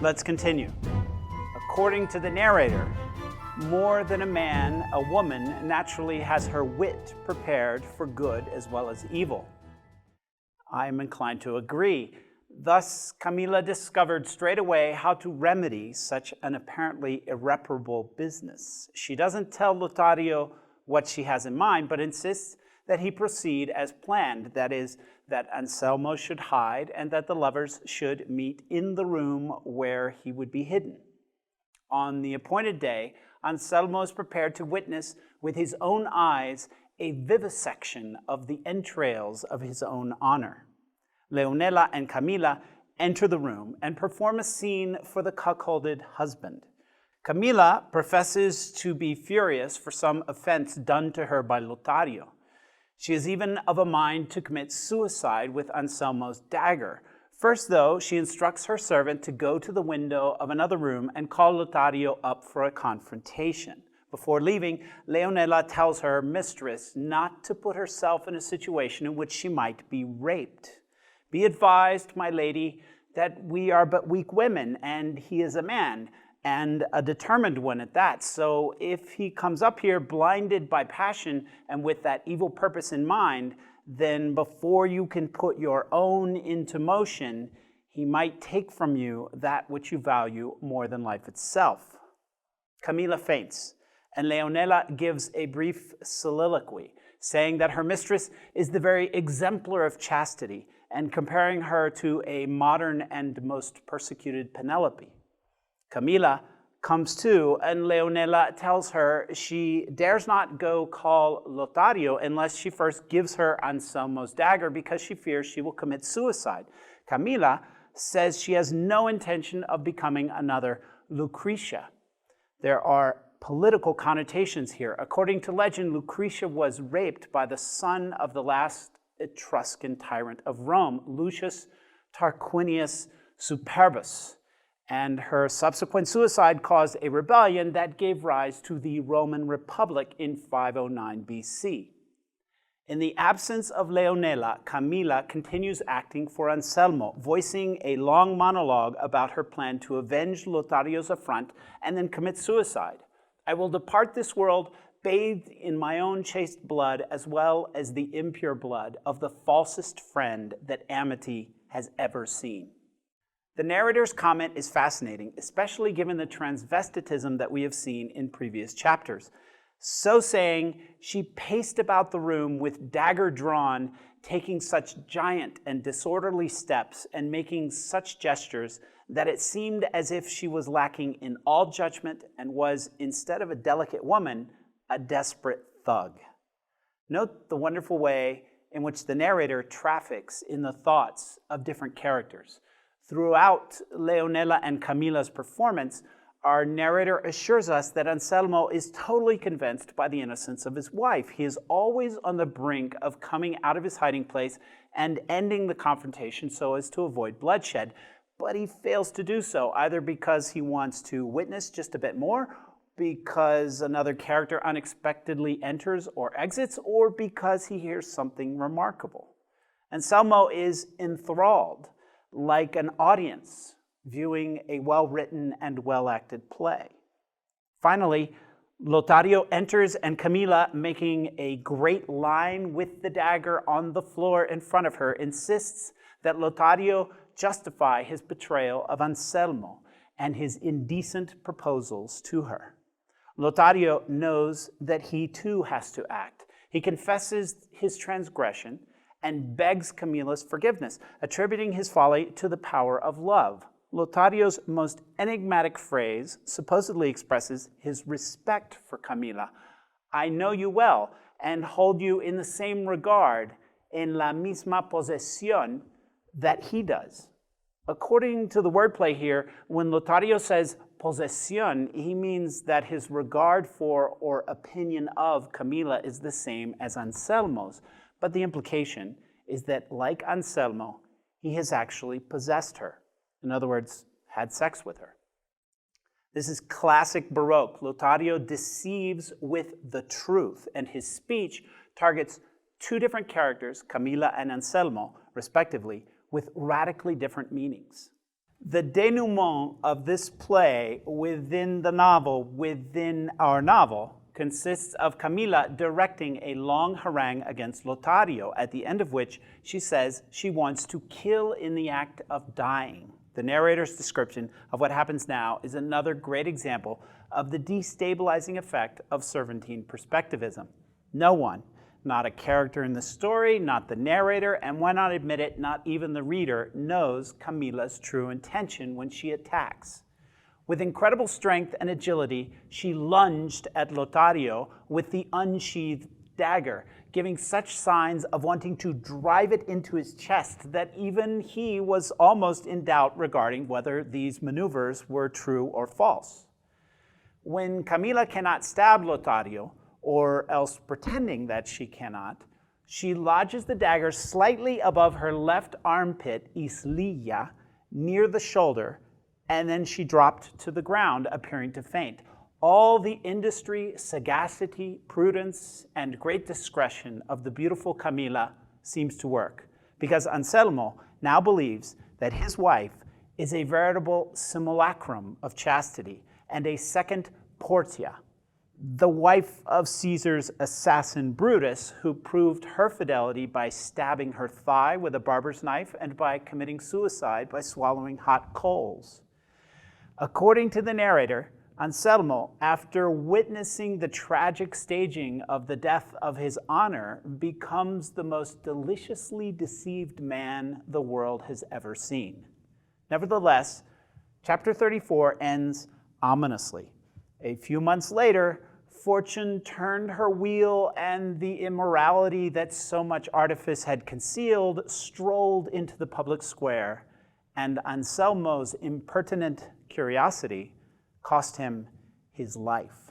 Let's continue. According to the narrator, more than a man, a woman naturally has her wit prepared for good as well as evil. I am inclined to agree. Thus, Camila discovered straight away how to remedy such an apparently irreparable business. She doesn't tell Lothario what she has in mind, but insists that he proceed as planned, that is, that Anselmo should hide and that the lovers should meet in the room where he would be hidden. On the appointed day, Anselmo is prepared to witness with his own eyes a vivisection of the entrails of his own honor. Leonela and Camila enter the room and perform a scene for the cuckolded husband. Camila professes to be furious for some offense done to her by Lothario. She is even of a mind to commit suicide with Anselmo's dagger. First, though, she instructs her servant to go to the window of another room and call Lothario up for a confrontation. Before leaving, Leonela tells her mistress not to put herself in a situation in which she might be raped. Be advised, my lady, that we are but weak women, and he is a man, and a determined one at that. So if he comes up here blinded by passion and with that evil purpose in mind, then before you can put your own into motion, he might take from you that which you value more than life itself. Camila faints, and Leonela gives a brief soliloquy, saying that her mistress is the very exemplar of chastity, and comparing her to a modern and most persecuted Penelope. Camila comes to, and Leonela tells her she dares not go call Lothario unless she first gives her Anselmo's dagger because she fears she will commit suicide. Camila says she has no intention of becoming another Lucretia. There are political connotations here. According to legend, Lucretia was raped by the son of the last Etruscan tyrant of Rome, Lucius Tarquinius Superbus, and her subsequent suicide caused a rebellion that gave rise to the Roman Republic in 509 BC. In the absence of Leonela, Camila continues acting for Anselmo, voicing a long monologue about her plan to avenge Lothario's affront and then commit suicide. I will depart this world bathed in my own chaste blood as well as the impure blood of the falsest friend that amity has ever seen. The narrator's comment is fascinating, especially given the transvestitism that we have seen in previous chapters. So saying, she paced about the room with dagger drawn, taking such giant and disorderly steps and making such gestures that it seemed as if she was lacking in all judgment and was, instead of a delicate woman, a desperate thug. Note the wonderful way in which the narrator traffics in the thoughts of different characters. Throughout Leonela and Camila's performance, our narrator assures us that Anselmo is totally convinced by the innocence of his wife. He is always on the brink of coming out of his hiding place and ending the confrontation so as to avoid bloodshed. But he fails to do so, either because he wants to witness just a bit more, because another character unexpectedly enters or exits, or because he hears something remarkable. Anselmo is enthralled, like an audience viewing a well-written and well-acted play. Finally, Lothario enters and Camila, making a great line with the dagger on the floor in front of her, insists that Lothario justify his betrayal of Anselmo and his indecent proposals to her. Lothario knows that he too has to act. He confesses his transgression and begs Camila's forgiveness, attributing his folly to the power of love. Lothario's most enigmatic phrase supposedly expresses his respect for Camila. I know you well and hold you in the same regard, en la misma posesión, that he does. According to the wordplay here, when Lothario says posesión, he means that his regard for or opinion of Camila is the same as Anselmo's. But the implication is that, like Anselmo, he has actually possessed her. In other words, had sex with her. This is classic Baroque. Lothario deceives with the truth, and his speech targets two different characters, Camila and Anselmo, respectively, with radically different meanings. The denouement of this play within the novel, within our novel, consists of Camila directing a long harangue against Lothario, at the end of which she says she wants to kill in the act of dying. The narrator's description of what happens now is another great example of the destabilizing effect of Cervantine perspectivism. No one, not a character in the story, not the narrator, and why not admit it, not even the reader, knows Camila's true intention when she attacks. With incredible strength and agility, she lunged at Lothario with the unsheathed dagger, giving such signs of wanting to drive it into his chest that even he was almost in doubt regarding whether these maneuvers were true or false. When Camila cannot stab Lothario, or else pretending that she cannot, she lodges the dagger slightly above her left armpit, islilla, near the shoulder, and then she dropped to the ground, appearing to faint. All the industry, sagacity, prudence, and great discretion of the beautiful Camila seems to work, because Anselmo now believes that his wife is a veritable simulacrum of chastity and a second Portia, the wife of Caesar's assassin Brutus, who proved her fidelity by stabbing her thigh with a barber's knife and by committing suicide by swallowing hot coals. According to the narrator, Anselmo, after witnessing the tragic staging of the death of his honor, becomes the most deliciously deceived man the world has ever seen. Nevertheless, chapter 34 ends ominously. A few months later, fortune turned her wheel, and the immorality that so much artifice had concealed strolled into the public square, and Anselmo's impertinent curiosity cost him his life.